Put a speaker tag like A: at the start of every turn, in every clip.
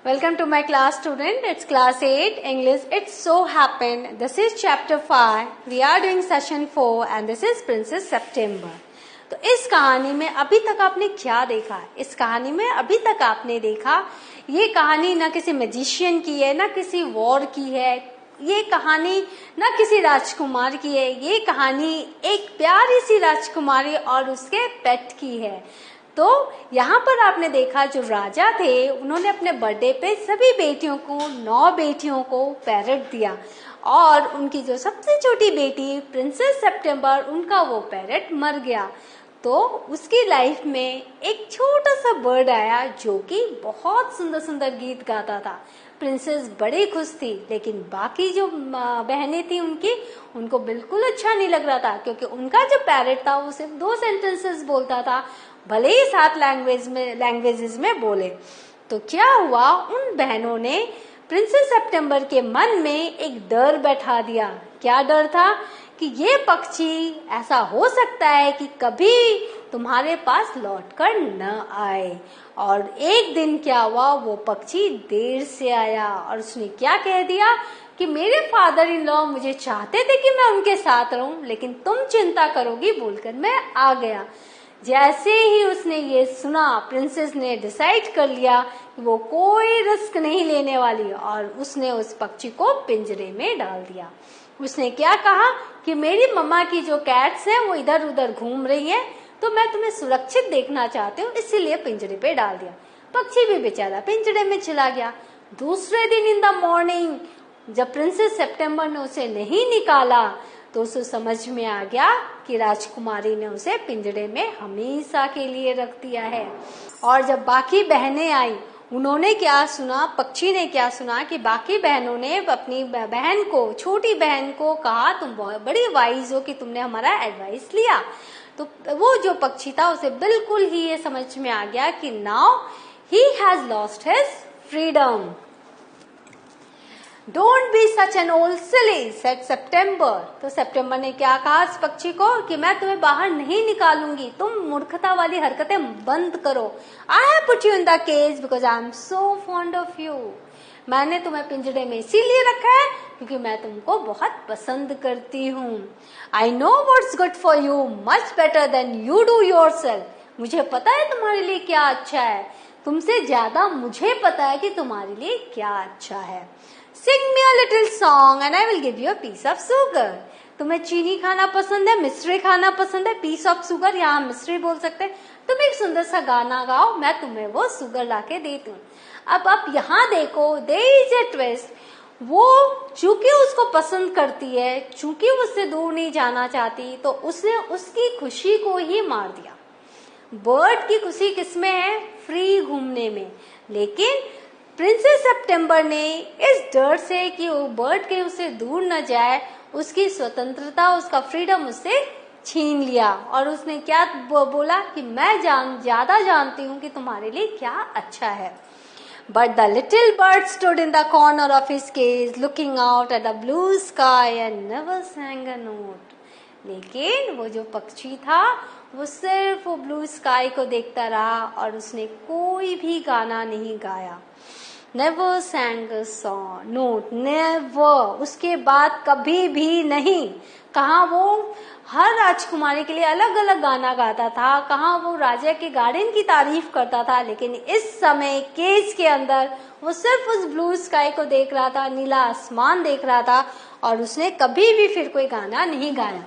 A: Welcome to my class student. It's class 8 English. It so happened. This is chapter 5. We are doing session 4 and this is Princess September. तो इस कहानी में अभी तक आपने क्या देखा? इस कहानी में अभी तक आपने देखा ये कहानी ना किसी मैजिशियन की है, ना किसी वॉर की है, ये कहानी ना किसी राजकुमार की है, ये कहानी एक प्यारी सी राजकुमारी और उसके पेट की है। तो यहाँ पर आपने देखा जो राजा थे उन्होंने अपने बर्थडे पे सभी बेटियों को 9 बेटियों को पैरट दिया और उनकी जो सबसे छोटी बेटी प्रिंसेस सितंबर उनका वो पैरट मर गया। तो उसकी लाइफ में एक छोटा सा बर्ड आया जो कि बहुत सुंदर सुंदर गीत गाता था। प्रिंसेस बड़ी खुश थी, लेकिन बाकी जो बहनें थी उनको बिल्कुल अच्छा नहीं लग रहा था, क्योंकि उनका जो पैरट था वो सिर्फ 2 सेंटेंसेस बोलता था, भले ही 7 लैंग्वेजेस में बोले। तो क्या हुआ, उन बहनों ने प्रिंसेस सितंबर के मन में एक डर बैठा दिया। क्या डर था कि ये पक्षी ऐसा हो सकता है कि कभी तुम्हारे पास लौटकर न आए। और एक दिन क्या हुआ, वो पक्षी देर से आया और उसने क्या कह दिया कि मेरे फादर इन लॉ मुझे चाहते थे कि मैं उनके साथ रहूं, लेकिन तुम चिंता करोगी बोलकर मैं आ गया। जैसे ही उसने ये सुना, प्रिंसेस ने डिसाइड कर लिया कि वो कोई रिस्क नहीं लेने वाली और उसने उस पक्षी को पिंजरे में डाल दिया। उसने क्या कहा कि मेरी मम्मा की जो कैट्स हैं वो इधर उधर घूम रही हैं, तो मैं तुम्हें सुरक्षित देखना चाहती हूँ, इसीलिए पिंजरे पे डाल दिया। पक्षी भी बेचारा पिंजरे में चला गया। दूसरे दिन इन द मॉर्निंग जब प्रिंसेस सितंबर ने उसे नहीं निकाला तो उसे समझ में आ गया कि राजकुमारी ने उसे पिंजरे में हमेशा के लिए रख दिया है। और जब बाकी बहनें आई, उन्होंने क्या सुना, पक्षी ने क्या सुना कि बाकी बहनों ने अपनी बहन को, छोटी बहन को कहा तुम बहुत बड़ी वाइज हो कि तुमने हमारा एडवाइस लिया। तो वो जो पक्षी था उसे बिल्कुल ही ये समझ में आ गया कि now he has lost his freedom. Don't be such an old silly said September. तो सितंबर ने क्या कहा इस पक्षी को कि मैं तुम्हें बाहर नहीं निकालूंगी, तुम मूर्खता वाली हरकतें बंद करो। I have put you in the cage because I am so fond of you. मैंने तुम्हें पिंजरे में इसीलिए रखा है क्योंकि मैं तुमको बहुत पसंद करती हूँ। I know what's good for you much better than you do yourself. मुझे पता है तुम्हारे लिए क्या अच्छा है, तुमसे ज्यादा मुझे पता है कि तुम्हारे लिए क्या अच्छा है। Sing me a little song and I will give you a piece of sugar. तुम्हें चीनी खाना पसंद है, मिश्री खाना पसंद है, piece of sugar यहाँ मिश्री बोल सकते हैं। तुम एक सुंदर सा गाना गाओ, मैं तुम्हें वो सुगर लाके देती हूँ। अब आप यहाँ देखो, there is a twist. वो चूंकि उसको पसंद करती है, चूंकि उससे दूर नहीं जाना चाहती, तो उसने उसकी खुशी को ही मार दिया। बर्ड की खुशी किसमें है? फ्री घूमने में। लेकिन प्रिंसेस सितंबर ने इस डर से कि वो बर्ड कहीं उससे दूर न जाए, उसकी स्वतंत्रता, उसका फ्रीडम उससे छीन लिया और उसने क्या बोला कि मैं ज्यादा जानती हूँ कि तुम्हारे लिए क्या अच्छा है। But the little bird stood in the corner of his cage looking out at the blue sky and never sang a note. लेकिन वो जो पक्षी था वो सिर्फ वो ब्लू स्काई को देखता रहा और उसने कोई भी गाना नहीं गाया। Never sang a song, note, never. उसके बाद कभी भी नहीं। कहाँ वो हर राजकुमारी के लिए अलग अलग गाना गाता था, कहाँ वो राजा के गार्डन की तारीफ करता था, लेकिन इस समय केज के अंदर वो सिर्फ उस ब्लू स्काई को देख रहा था, नीला आसमान देख रहा था और उसने कभी भी फिर कोई गाना नहीं गाया।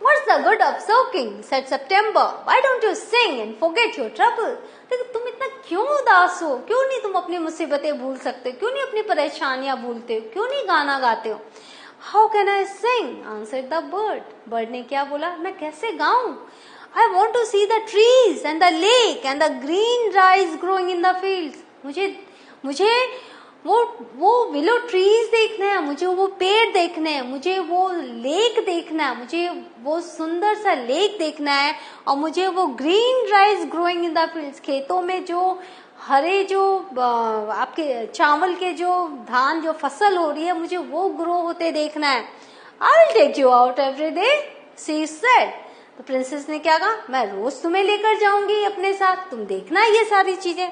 A: What's the good of sulking? said September. Why don't you sing and forget your trouble? लेकिन तुम इतना क्यों उदास हो? क्यों नहीं तुम अपनी मुसीबतें भूल सकते? क्यों नहीं अपनी परेशानियां भूलते हो? क्यों नहीं गाना गाते हो? How can I sing? answered the bird. Bird ने क्या बोला? मैं कैसे गाऊं? I want to see the trees and the lake and the green rice growing in the fields. मुझे वो विलो ट्रीज देखना है, मुझे वो पेड़ देखने हैं, मुझे वो लेक देखना है, मुझे वो सुंदर सा लेक देखना है और मुझे वो green rice growing in the fields, खेतों में जो हरे जो आपके चावल के जो धान जो फसल हो रही है, मुझे वो ग्रो होते देखना है। I will take you out every day, she said. तो प्रिंसेस ने क्या कहा, मैं रोज तुम्हें लेकर जाऊंगी अपने साथ, तुम देखना ये सारी चीजें।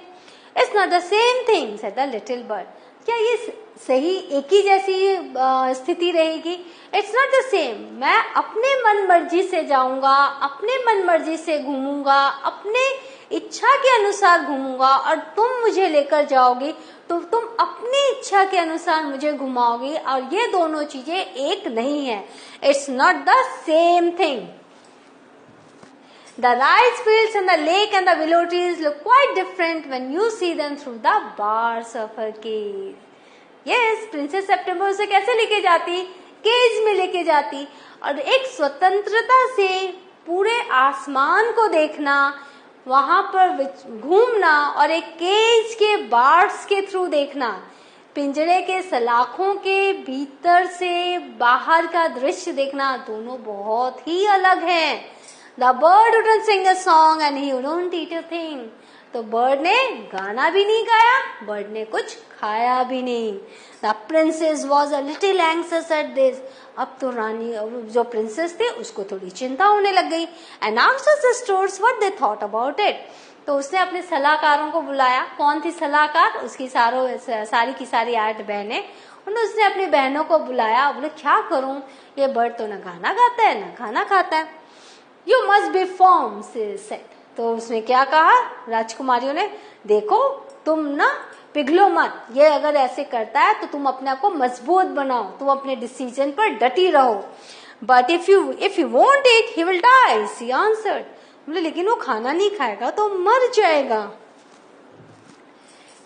A: It's not the same thing said the little bird. क्या ये सही एक ही जैसी स्थिति रहेगी? It's not the same. मैं अपने मन मर्जी से जाऊंगा, अपने मन मर्जी से घूमूंगा, अपने इच्छा के अनुसार घूमूंगा, और तुम मुझे लेकर जाओगी तो तुम अपनी इच्छा के अनुसार मुझे घुमाओगी, और ये दोनों चीजें एक नहीं है। It's not the same thing. The rice fields and the lake and the willow trees look quite different when you see them through the bars of her cage. Yes, princess September उसे कैसे लेके जाती? Cage में लेके जाती, और एक स्वतंत्रता से पूरे आसमान को देखना, वहां पर घूमना, और एक केज के बार्स के थ्रू देखना, पिंजरे के सलाखों के भीतर से बाहर का दृश्य देखना, दोनों बहुत ही अलग हैं। The bird wouldn't sing a song and he wouldn't eat a thing. तो बर्ड ने गाना भी नहीं गाया, बर्ड ने कुछ खाया भी नहीं। The princess was a little anxious at this. अब तो रानी, जो प्रिंसेस थे, उसको थोड़ी चिंता होने लग गई। And asked her sisters what they thought about it. तो उसने अपने सलाहकारों को बुलाया। कौन थी सलाहकार? उसकी सारी की सारी 8 बहनें। उसने अपनी बहनों को बुलाया, बोले क्या करूं, ये बर्ड तो न गाना गाता है न खाना खाता है। You must be firm, she said. तो उसने क्या कहा राजकुमारियों ने? देखो, तुम ना पिघलो मत, ये अगर ऐसे करता है तो तुम अपने आप को मजबूत बनाओ, तुम अपने डिसीजन पर डटी रहो। But if you won't eat, he will die, she answered. बोले लेकिन वो खाना नहीं खाएगा तो मर जाएगा।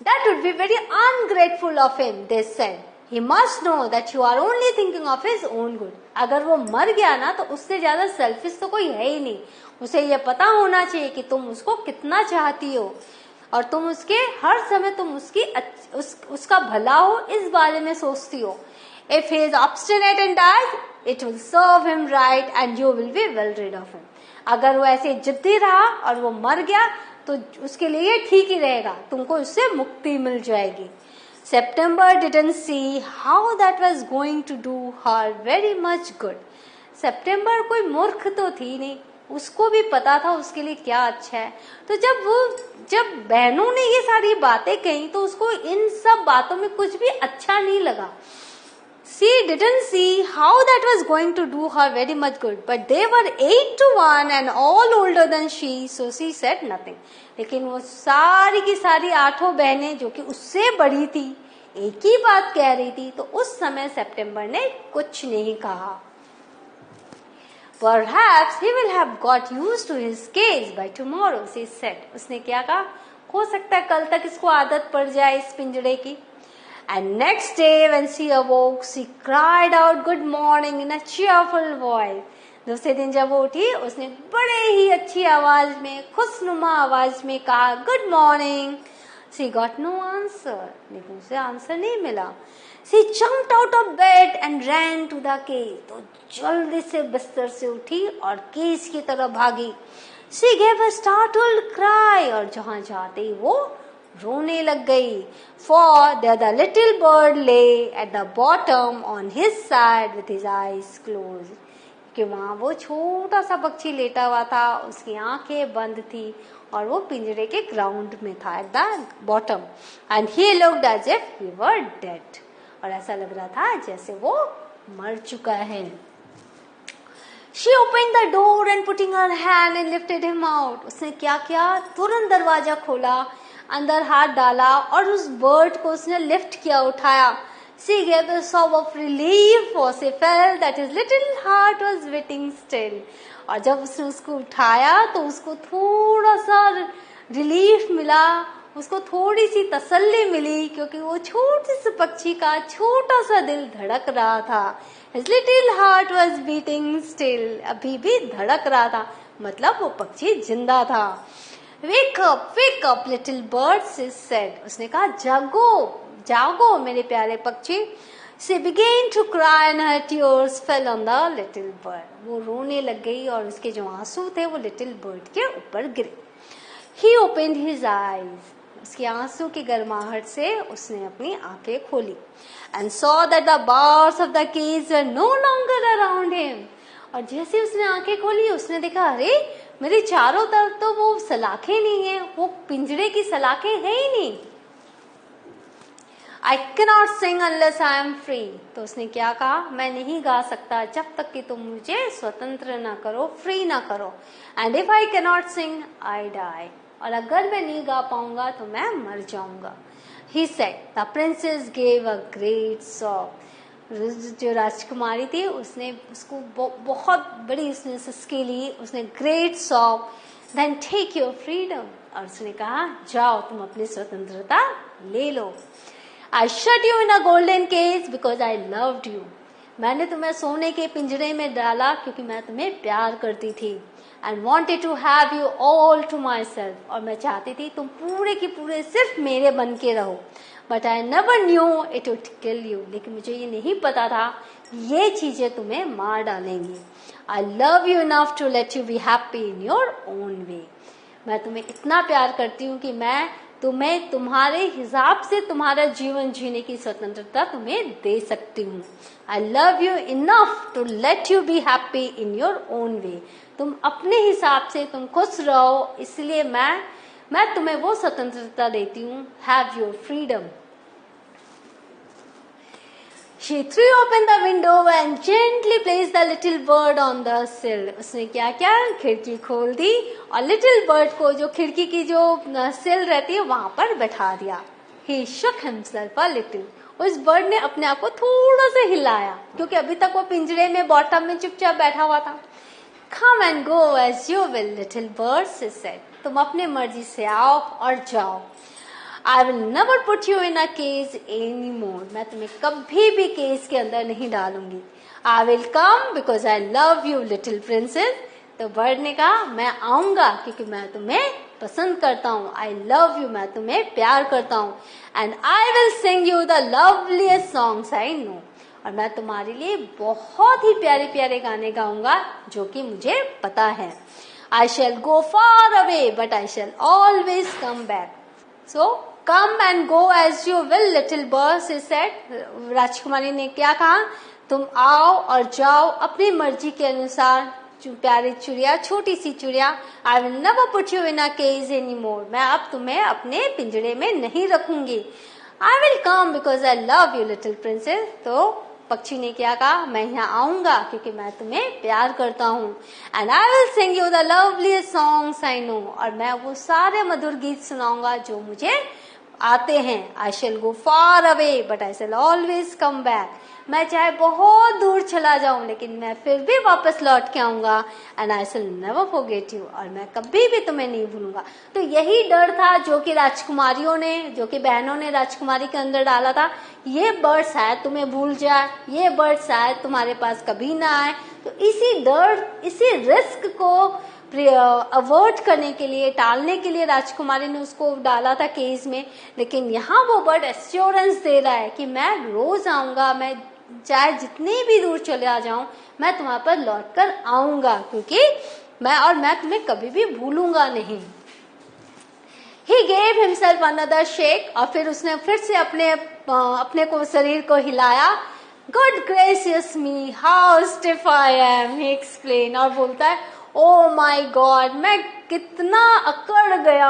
A: That would be very ungrateful of him, they said. He must know that you are only thinking of his own good. अगर वो मर गया ना तो उससे ज्यादा सेल्फिश तो कोई है ही नहीं। उसे ये पता होना चाहिए कि तुम उसको कितना चाहती हो, और तुम उसके हर समय तुम उसका भला हो, इस बारे में सोचती हो। If he is obstinate and dies, it will serve him right and you will be well rid of him. अगर वो ऐसे जिद्दी रहा और वो मर गया तो उसके लिए ठीक ही रहेगा, तुमको उससे मुक्ति मिल जाएगी। September didn't see how that was going to do her very much good. September कोई मूर्ख तो थी नहीं, उसको भी पता था उसके लिए क्या अच्छा है। तो जब बहनों ने ये सारी बातें कही तो उसको इन सब बातों में कुछ भी अच्छा नहीं लगा। She didn't see how that was going to do her very much good, but they were 8 to 1 and all older than she, so she said nothing. लेकिन वो सारी की सारी 8 बहनें जो कि उससे बड़ी थी, एक ही बात कह रही थी, तो उस समय सितंबर ने कुछ नहीं कहा। Perhaps he will have got used to his cage by tomorrow, she said. उसने क्या कहा? हो सकता है कल तक इसको आदत पड़ जाए इस पिंजरे की। And next day when she awoke, she cried out good morning in a cheerful voice. दूसरे दिन जब वो उठी, उसने बड़े ही अच्छी आवाज में, खुशनुमा आवाज में कहा good morning. She got no answer, लेकिन उसे आंसर नहीं मिला। She jumped out of bed and ran to the cage. तो जल्दी से बिस्तर से उठी और केज की तरफ भागी। She gave a startled cry, और जहाँ जाते ही वो रोने लग गई। For there the little bird lay at the bottom on his side with his eyes closed. कि वहाँ वो छोटा सा पक्षी लेटा हुआ था, उसकी आंखें बंद थी और वो पिंजरे के ग्राउंड में था, at the bottom, and he looked as if he were dead, और ऐसा लग रहा था जैसे वो मर चुका है। She opened the door and putting her hand and lifted him out. उसने क्या किया? तुरंत दरवाजा खोला, अंदर हाथ डाला और उस बर्ड को उसने लिफ्ट किया, उठाया। She gave a sob of relief, for she felt that his little heart was beating still. और जब उसने उसको उठाया तो उसको थोड़ा सा रिलीफ मिला, उसको थोड़ी सी तसल्ली मिली, क्योंकि वो छोटे से पक्षी का छोटा सा दिल धड़क रहा था। His little heart was beating still. अभी भी धड़क रहा था, मतलब वो पक्षी जिंदा था। Wake up, little bird, she said. उसने कहा जागो, जागो मेरे प्यारे पक्षी। She began to cry and her tears fell on the little bird. वो रोने लग गई और उसके जो आंसू थे वो little bird के ऊपर गिरे। He opened his eyes. उसके आंसू की गर्माहट से उसने अपनी आंखें खोली, and saw that the bars of the cage were no longer around him. और जैसे उसने आंखें खोली उसने देखा, अरे मेरे चारों तरफ तो वो सलाखें नहीं है, वो पिंजरे की सलाखें है ही नहीं। I cannot sing unless I am free. तो उसने क्या कहा, मैं नहीं गा सकता जब तक कि तुम मुझे स्वतंत्र ना करो, फ्री ना करो। And if I cannot sing, I die. और अगर मैं नहीं गा पाऊंगा तो मैं मर जाऊंगा। He said, the princess gave a great sob. जो राजकुमारी थी उसने उसको बहुत बड़ी उसने सिसकी ली, उसने great sob. Then take your freedom. और उसने कहा, जाओ तुम अपनी स्वतंत्रता ले लो। I shut you in a golden cage because I loved you. मैंने तुम्हें सोने के पिंजरे में डाला क्योंकि मैं तुम्हें प्यार करती थी। And wanted to have you all to myself. और मैं चाहती थी तुम पूरे की पूरे सिर्फ मेरे बन के रहो। But I never knew it would kill you. लेकिन मुझे ये नहीं पता था ये चीजें तुम्हें मार डालेंगी। I love you enough to let you be happy in your own way. मैं तुम्हें इतना प्यार करती हूँ कि मैं तुम्हें तुम्हारे हिसाब से तुम्हारा जीवन जीने की स्वतंत्रता तुम्हें दे सकती हूँ। I love you enough to let you be happy in your own way. तुम अपने हिसाब से तुम खुश रहो, इसलिए मैं तुम्हें वो स्वतंत्रता देती हूँ। Have your freedom. She threw open the window and gently placed the little bird on the sill. उसने क्या किया, खिड़की खोल दी और लिटिल बर्ड को जो खिड़की की जो सिल रहती है वहां पर बैठा दिया। He shook himself a little. उस बर्ड ने अपने आप को थोड़ा सा हिलाया क्योंकि अभी तक वो पिंजरे में बॉटम में चुपचाप बैठा हुआ था। Come and go as you will, little bird, she said. तुम अपने मर्जी से आओ और जाओ। I will never put you in a cage anymore. मैं तुम्हें कभी भी केज के अंदर नहीं डालूंगी। I will come because I love you, little princess. तो बर्ड ने कहा, मैं आऊंगा क्योंकि मैं तुम्हें पसंद करता हूँ। I love you, मैं तुम्हें प्यार करता हूँ। And I will sing you the loveliest songs I know. और मैं तुम्हारे लिए बहुत ही प्यारे प्यारे गाने गाऊंगा जो कि मुझे पता है। I shall go far away, but I shall always come back. So come and go as you will, little bird, she said. राजकुमारी ने क्या कहा, तुम आओ और जाओ अपनी मर्जी के अनुसार, प्यारी चिड़िया, छोटी सी चिड़िया। I will never put you in a cage anymore. मैं अब तुम्हें अपने पिंजरे में नहीं रखूंगी। I will come because I love you, little princess. तो पक्षी ने क्या कहा, मैं यहाँ आऊंगा क्योंकि मैं तुम्हें प्यार करता हूँ। And I will sing you the loveliest songs I know. और मैं वो सारे मधुर गीत सुनाऊंगा जो मुझे आते हैं। I shall go far away, but I shall always come back. मैं चाहे बहुत दूर चला जाऊं लेकिन मैं फिर भी वापस लौट के आऊंगा। And I shall never forget you. और मैं कभी भी तुम्हें नहीं भूलूंगा। तो यही डर था जो कि राजकुमारियों ने, जो कि बहनों ने राजकुमारी के अंदर डाला था। ये बर्ड शायद तुम्हें भूल जाए, ये बर्ड शायद तुम्हारे पास कभी ना आए। तो इसी डर, इसी रिस्क को अवॉइड करने के लिए, टालने के लिए राजकुमारी ने उसको डाला था केज में। लेकिन यहाँ वो बर्ड एश्योरेंस दे रहा है कि मैं रोज आऊंगा, मैं चाहे जितनी भी दूर चले जाऊं, मैं तुम्हारे पर लौट कर आऊंगा क्योंकि मैं तुम्हें कभी भी भूलूंगा नहीं। He gave himself another shake और फिर उसने फिर से अपने को शरीर को हिलाया। God gracious me, how stiff I am, he explained। और बोलता है, Oh my God, मैं कितना अकड़ गया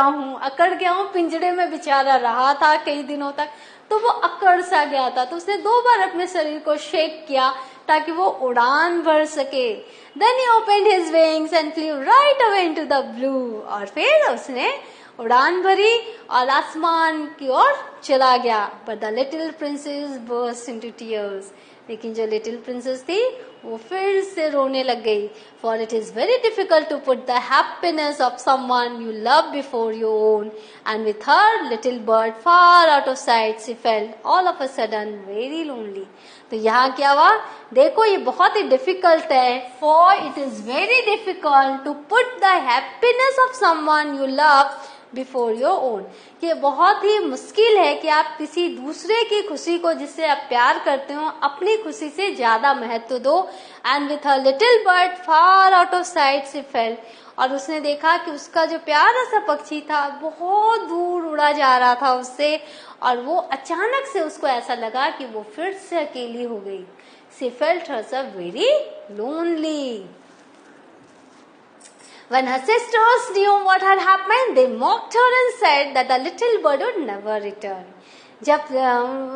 A: हूँ, पिंजरे में बेचारा रहा था कई दिनों तक, तो वो अकड़ सा गया था। तो उसने 2 बार अपने शरीर को शेक किया ताकि वो उड़ान भर सके। Then he opened his wings and flew right away into the blue। और फिर उसने उड़ान भरी और आसमान की ओर चला गया। But the little princess burst into tears। लेकिन जो लिटिल प्रिंसेस थी वो फिर से रोने लग गई। For it is very difficult to put the happiness of someone you love before your own। And with her little bird far out of sight, she felt all of a sudden very lonely। तो यहाँ क्या हुआ, देखो ये बहुत ही difficult है। For it is very difficult to put the happiness of someone you love before your own. ये बहुत ही मुश्किल है कि आप किसी दूसरे की खुशी को, जिससे आप प्यार करते हो, अपनी खुशी से ज्यादा महत्व दो। And with a little bird far out of site she felt. और उसने देखा कि उसका जो प्यारा सा पक्षी था बहुत दूर उड़ा जा रहा था उससे, और वो अचानक से उसको ऐसा लगा कि वो फिर से अकेली हो गई। She felt herself very lonely. When her sisters knew what had happened, they mocked her and said that the little bird would never return. जब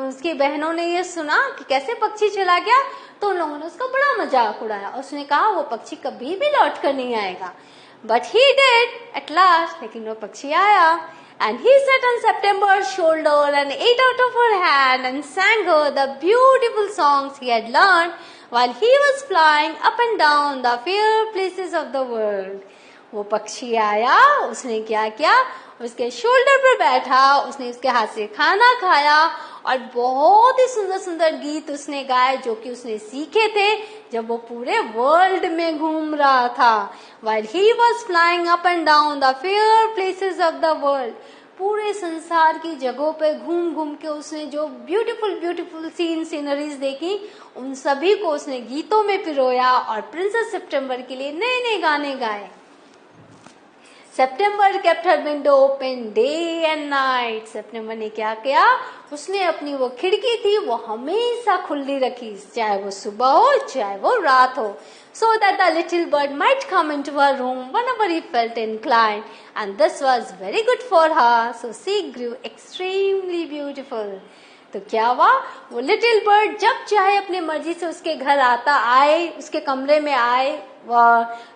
A: उसकी बहनों ने ये सुना कि कैसे पक्षी चला गया, तो उन लोगों ने उसका बड़ा मजाक उड़ाया। उसने कहा वो पक्षी कभी भी लौट कर नहीं आएगा। But he did at last, लेकिन वो पक्षी आया। And he sat on September's shoulder and ate out of her hand and sang her the beautiful songs he had learned while he was flying up and down the fair places of the world. वो पक्षी आया, उसने क्या किया, उसके shoulder पर बैठा, उसने उसके हाथ से खाना खाया और बहुत ही सुंदर सुंदर गीत उसने गाए जो कि उसने सीखे थे जब वो पूरे वर्ल्ड में घूम रहा था। While he was flying up and down the fair places of the world, पूरे संसार की जगहों पे घूम घूम के उसने जो ब्यूटीफुल ब्यूटीफुल सीनरीज देखी, उन सभी को उसने गीतों में पिरोया और प्रिंसेस सितंबर के लिए नए नए गाने गाए। सितंबर kept her window open day and night. सितंबर ने क्या किया, उसने अपनी वो खिड़की थी वो हमेशा खुली रखी, चाहे वो सुबह हो चाहे वो रात हो, so that the little bird might come into her room whenever he felt inclined, and this was very good for her, so she grew extremely beautiful. तो क्या हुआ, वो लिटिल बर्ड जब चाहे अपनी मर्जी से उसके घर आता आए, उसके कमरे में आए,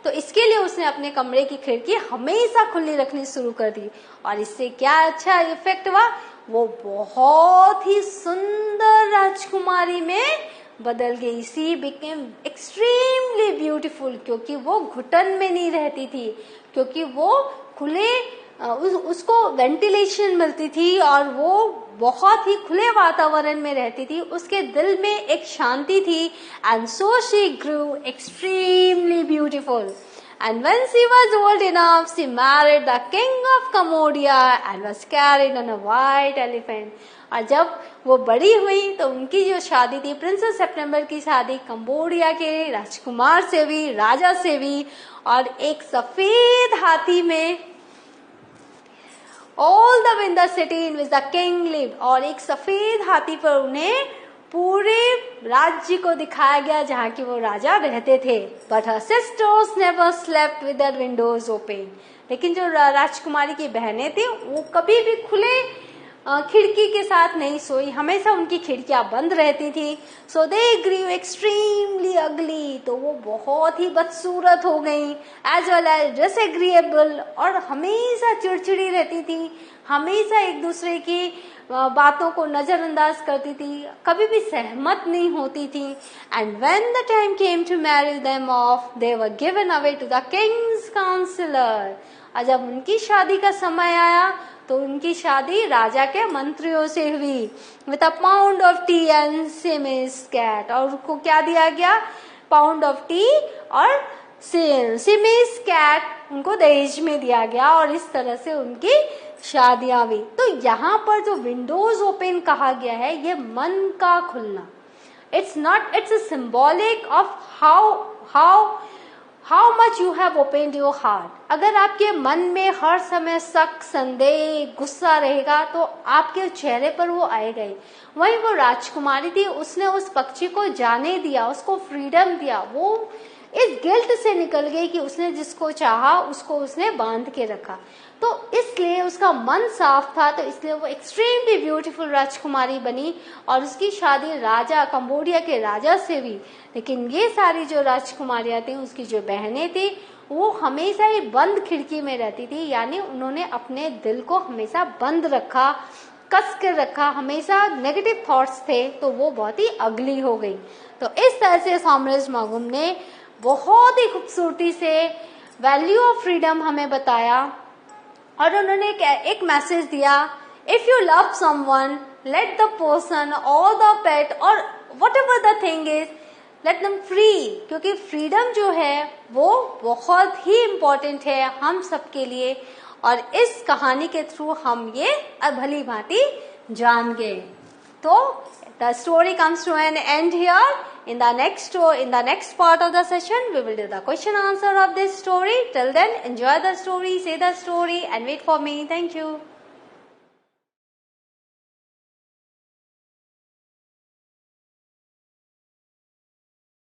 A: तो इसके लिए उसने अपने कमरे की खिड़की हमेशा खुली रखनी शुरू कर दी। और इससे क्या अच्छा इफेक्ट हुआ, वो बहुत ही सुंदर राजकुमारी में बदल गई। सी बिकेम एक्सट्रीमली ब्यूटीफुल, क्योंकि वो घुटन में नहीं रहती थी, क्योंकि वो खुले उसको वेंटिलेशन मिलती थी और वो बहुत ही खुले वातावरण में रहती थी। उसके दिल में एक शांति थी। And so she Guru extremely beautiful. And when she was old enough, she married the king of Cambodia and was carried on a white elephant. और जब वो बड़ी हुई तो उनकी जो शादी थी, प्रिंसेस सितंबर की शादी कंबोडिया के राजकुमार से हुई, राजा से हुई, और एक सफेद हाथी में all the in the city in which the king lived, और एक सफेद हाथी पर उन्हें पूरे राज्य को दिखाया गया जहाँ की वो राजा रहते थे। But her sisters never slept with their windows open. लेकिन जो राजकुमारी की बहनें थी वो कभी भी खुले खिड़की के साथ नहीं सोई, हमेशा उनकी खिड़कियां बंद रहती थी। सो दे ग्रीव एक्सट्रीमली अगली, तो वो बहुत ही बदसूरत हो गई। एज वेल एज डिसएग्रीएबल, और हमेशा चिड़चिड़ी रहती थी, हमेशा एक दूसरे की बातों को नजरअंदाज करती थी, कभी भी सहमत नहीं होती थी। And when the time came to marry them off, they were given away to the king's counsellor. और जब उनकी शादी का समय आया तो उनकी शादी राजा के मंत्रियों से हुई। With a pound of tea and Siamese cat, और उनको क्या दिया गया, पाउंड ऑफ टी और सिमिस कैट उनको दहेज में दिया गया, और इस तरह से उनकी शादियां हुई। तो यहाँ पर जो विंडोज ओपन कहा गया है, ये मन का खुलना। It's a symbolic of how much you have opened your heart. अगर आपके मन में हर समय शक, संदेह, गुस्सा रहेगा तो आपके चेहरे पर वो आएगा ही। वहीं वो राजकुमारी थी, उसने उस पक्षी को जाने दिया, उसको फ्रीडम दिया। वो इस गिल्ट से निकल गई कि उसने जिसको चाहा उसको उसने बांध के रखा, तो इसलिए उसका मन साफ था, तो इसलिए वो एक्सट्रीमली ब्यूटीफुल राजकुमारी बनी और उसकी शादी राजा, कंबोडिया के राजा से हुई। लेकिन ये सारी जो राजकुमारियां थी, उसकी जो बहनें थी, वो हमेशा ही बंद खिड़की में रहती थी, यानी उन्होंने अपने दिल को हमेशा बंद रखा, कस कर रखा, हमेशा नेगेटिव थॉट्स थे, तो वो बहुत ही अगली हो गई। तो इस तरह से सॉमराइज मागुम ने बहुत ही खूबसूरती से वैल्यू ऑफ फ्रीडम हमें बताया, और उन्होंने एक मैसेज दिया, if you love someone, let the person और द पेट और what ever the thing is, let them free. क्योंकि फ्रीडम जो है वो बहुत ही इम्पोर्टेंट है हम सबके लिए, और इस कहानी के थ्रू हम ये भली भांति जान गए। तो the story comes to an end here. In the next part of the session, we will do the question answer of this story. Till then, enjoy the story, say the story, and wait for me. Thank you.